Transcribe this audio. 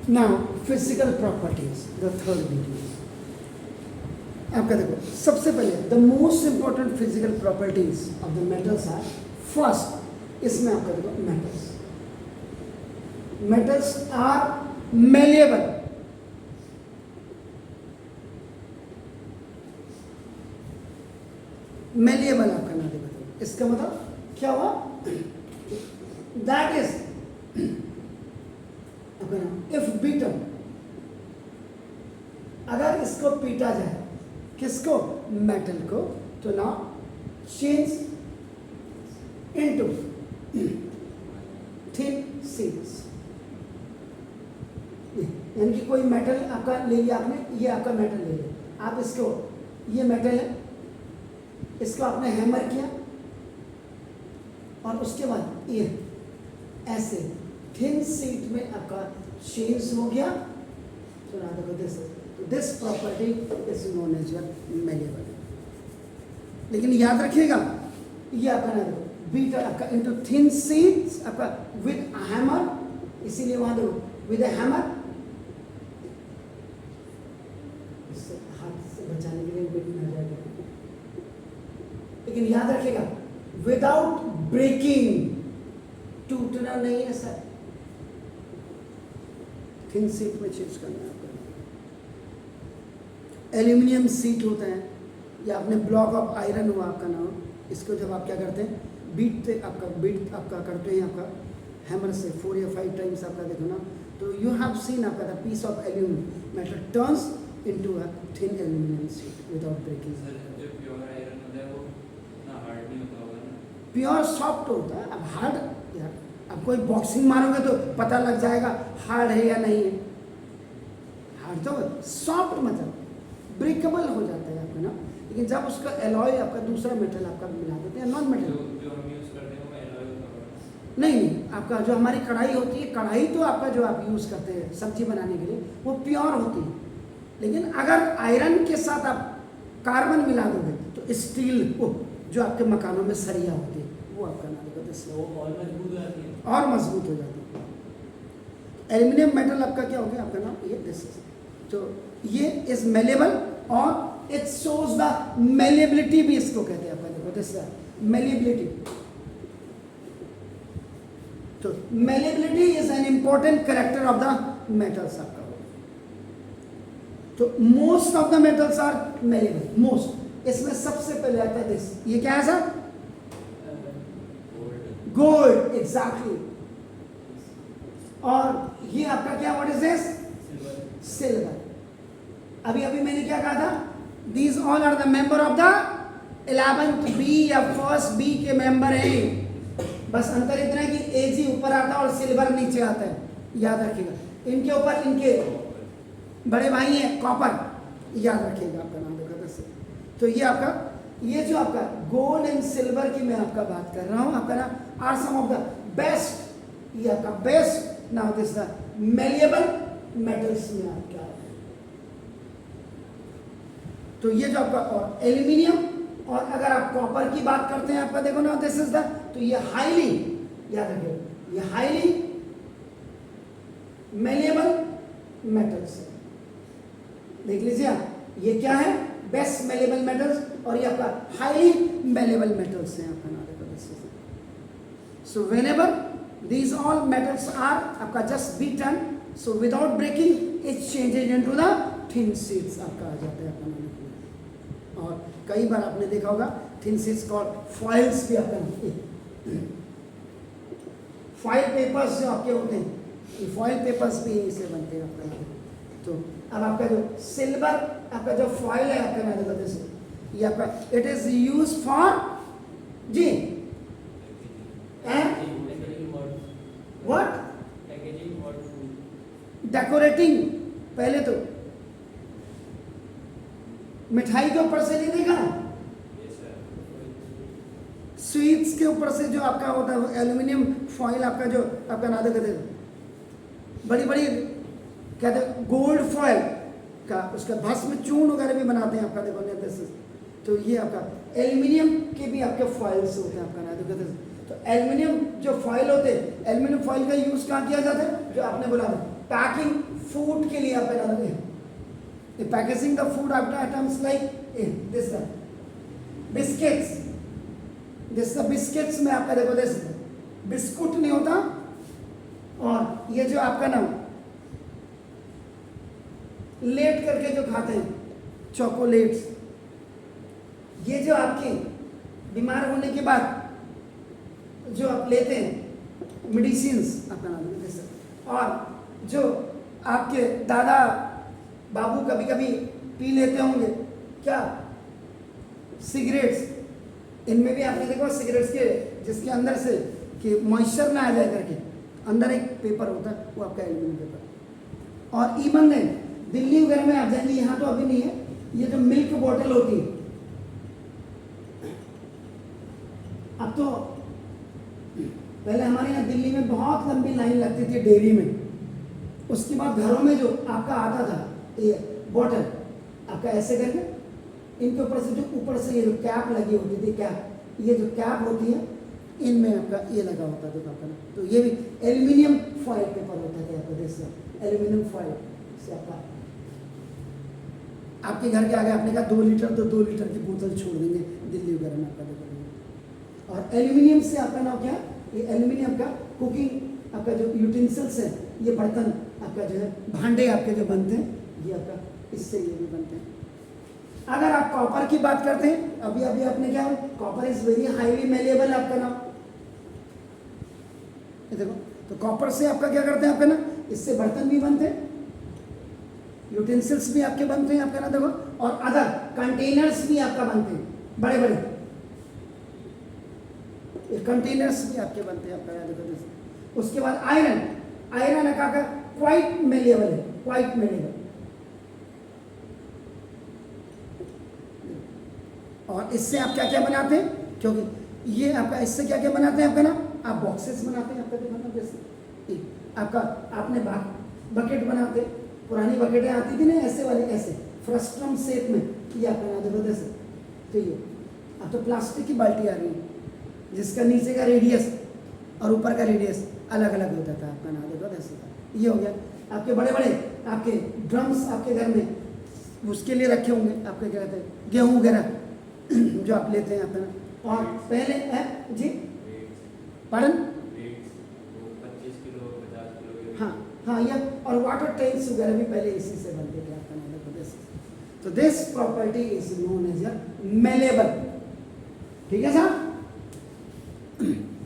Now physical properties, the third video. आपका देखो, सबसे पहले the most important physical properties of the metals are, first इसमें आपका देखो मेटल्स आर मेलिएबल। मेलिएबल आपका ना देखो, इसका मतलब क्या हुआ? दैट इज इफ बीटन, अगर इसको पीटा जाए, किसको? मेटल को, तो ना चेंज इनटू थिन शीट्स। यानी कि कोई मेटल आपका ले लिया आपने, ये आपका मेटल ले लिया आप, इसको, ये मेटल है, इसको आपने हैमर किया और उसके बाद ये ऐसे थिन शीट में आपका चेंज हो गया, तो ना देखो this property is known as your malleable. लेकिन याद रखिएगा, ये आपका ना देखो बीटर आपका इनटू थिन शीट्स आपका विद हैमर, इसीलिए वहां देखो विद ए हैमर, इससे हाथ से बचाने के लिए बिट ना जाएगा। लेकिन याद रखिएगा विदाउट ब्रेकिंग, टूटना नहीं है सर, थिन शीट में चेंज करना है आपको। एल्यूमिनियम शीट होता है, या अपने ब्लॉक ऑफ आयरन हुआ आपका नाम, इसको जब आप क्या करते हैं, बीट आपका करते हैं आपका हैमर से 4 या 5 टाइम्स आपका देखो ना, तो यू हैव सीन आपका the piece of aluminium metal turns into a thin aluminium sheet without breaking. Pure soft होता है। अब हार्ड, यार अब कोई बॉक्सिंग मारोगे तो पता लग जाएगा हार्ड है या नहीं है। हार्ड तो सॉफ्ट मतलब ब्रेकेबल हो जाता है आपका ना, लेकिन जब उसका एलॉय आपका दूसरा मेटल आपका मिला देते हैं, नॉन मेटल जो हम यूज करते हैं वो एलॉय होता है। नहीं, आपका जो हमारी कढ़ाई होती है, कढ़ाई तो आपका जो आप यूज़ करते हैं सब्जी बनाने के लिए वो प्योर होती है, लेकिन अगर आयरन के साथ आप कार्बन मिला दोगे तो स्टील जो आपके मकानों में सरिया होती है वो आपका ना देखो और मजबूत हो जाती है। एल्यूमिनियम मेटल आपका क्या हो गया आपका नाम, ये दिस इज, तो ये इज मेलेबल और इट शोज द मेलेबिलिटी भी इसको कहते हैं आपका देखो दिस मेलेबिलिटी। तो malleability is an important character of the metals आपका। तो most of the metals are malleable, most. इसमें सबसे पहले आता है दिस, ये क्या है सर? Gold, exactly. और ये आपका क्या, व्हाट इज दिस? सिल्वर। अभी मैंने क्या कहा था? These all are the member of the 11th B या फर्स्ट बी के मेंबर हैं। बस अंतर इतना है कि एजी ऊपर आता है और सिल्वर नीचे आता है, याद रखिएगा। इनके ऊपर इनके बड़े भाई हैं कॉपर, याद रखिएगा आपका नाम देखा था। तो ये आपका, ये जो आपका गोल्ड एंड सिल्वर की मैं आपका बात कर रहा हूं, आपका ना are some of the best, ये आपका best now this the malleable metals में आपका। तो ये जो आपका और एल्यूमिनियम, और अगर आप कॉपर की बात करते हैं आपका देखो ना दिस इज द, तो ये हाईली, याद रखिए ये हाईली मेलिएबल मेटल्स है। देख लीजिए आप, ये क्या है? बेस्ट मेलेबल मेटल्स, और ये आपका हाईली मेलेबल मेटल्स हैं आपका नाम देखो this is. So whenever these all metals are आपका just beaten, so without breaking it changes into the thin sheets आपका आ जाता है आपका नाम। और कई बार आपने देखा होगा thin sheets कॉल्ड फॉइल्स भी आपका, फॉइल पेपर्स जो आपके होते हैं, ये फॉइल पेपर्स भी इसे बनते हैं आपका। तो अब आपका जो सिल्वर आपका जो फॉइल है आपका नाम देखो, ये आपका इट इज यूज फॉर जी व्हाट डेकोरेटिंग। पहले तो मिठाई के ऊपर से नहीं देखा, स्वीट्स के ऊपर से जो आपका होता है एल्यूमिनियम फॉइल आपका, जो आपका नाम देखो बड़ी बड़ी कहते हैं गोल्ड फॉइल का, उसका भस्म चूर्ण वगैरह भी बनाते हैं आपका देखो निर्देश। तो ये आपका एल्यूमिनियम के भी आपके फॉइल्स होते हैं आपका ना देखो। तो एल्यूमिनियम जो फॉइल होते हैं, एल्यूमिनियम फॉइल का यूज कहाँ किया जाता है? जो आपने बोला था पैकिंग फूड के लिए आपका नाम है packaging the food after items like this biscuits this biscuits में आपका देखो दिस बिस्कुट नहीं होता और ये जो आपका नाम लेट करके जो खाते हैं चॉकोलेट्स, ये जो आपके बीमार होने के बाद जो आप लेते हैं मेडिसिन्स आपका नाम है जैसे, और जो आपके दादा बाबू कभी कभी पी लेते होंगे क्या सिगरेट्स, इनमें भी आपने देखो सिगरेट्स के जिसके अंदर से कि मॉइस्चर ना आ जाए करके अंदर एक पेपर होता है वो आपका एल्यूमिनियम पेपर। और इवन देन दिल्ली वगैरह में आप जाएंगे, यहाँ तो अभी नहीं है, ये जो मिल्क बॉटल होती है अब तो पहले हमारे यहाँ दिल्ली में बहुत लंबी लाइन लगती थी डेयरी में, उसके बाद घरों में जो आपका आता था ये बॉटल आपका ऐसे करके इनके ऊपर से जो ऊपर से ये जो कैप लगी होती थी कैप, ये जो कैप होती है इनमें आपका ये लगा होता था आपका ना, तो ये भी एल्यूमिनियम फॉइल पेपर होता था आपका जैसे एल्यूमिनियम फॉइल से आपका आपके घर के आगे आपने कहा 2 लीटर तो 2 लीटर की बोतल छोड़ देंगे दिल्ली वगैरह में आपका देखो। और एल्यूमिनियम से आपका नाम क्या, ये एल्यूमिनियम का कुकिंग आपका जो यूटेंसिल्स है, ये बर्तन आपका जो है भांडे आपके जो बनते हैं ये आपका इससे ये भी बनते हैं। अगर आप कॉपर की बात करते हैं, अभी अभी आपने क्या copper is very highly malleable आपका नाम, ये देखो तो कॉपर से आपका क्या करते हैं आपका ना, इससे बर्तन भी बनते हैं, यूटेंसिल्स भी आपके बनते हैं आपका ना देखो, और अदर कंटेनर्स भी आपका बनते हैं बड़े बड़े, ये कंटेनर्स भी आपके बनते हैं आपका देखो। उसके बाद आयरन, आयरन का क्वाइट मेलेबल है, क्वाइट मेलेबल। और इससे आप क्या क्या बनाते हैं, क्योंकि ये आपका इससे क्या क्या बनाते हैं आपका ना, आप बॉक्सेस बनाते हैं आपका देखो जैसे आपका आपने बकेट बनाते, पुरानी बकेटें आती थी ना ऐसे वाले ऐसे फ्रस्ट्रम शेप में, ये आपका ना देखो जैसे, तो ये अब तो प्लास्टिक की बाल्टी आ रही है जिसका नीचे का रेडियस और ऊपर का रेडियस अलग अलग होता था आपका ना देखो जैसे, ये हो गया। आपके बड़े बड़े आपके ड्रम्स आपके घर में उसके लिए रखे होंगे आपके क्या कहते हैं गेहूँ वगैरह जो आप लेते हैं अपना। और पहले है जी पढ़न 25 किलो 50 किलो, हाँ हाँ ये, और वाटर टैंक्स वगैरह भी पहले इसी से बनते थे आपका नाम देखो दिस, तो this property is known as a malleable, ठीक है साहब।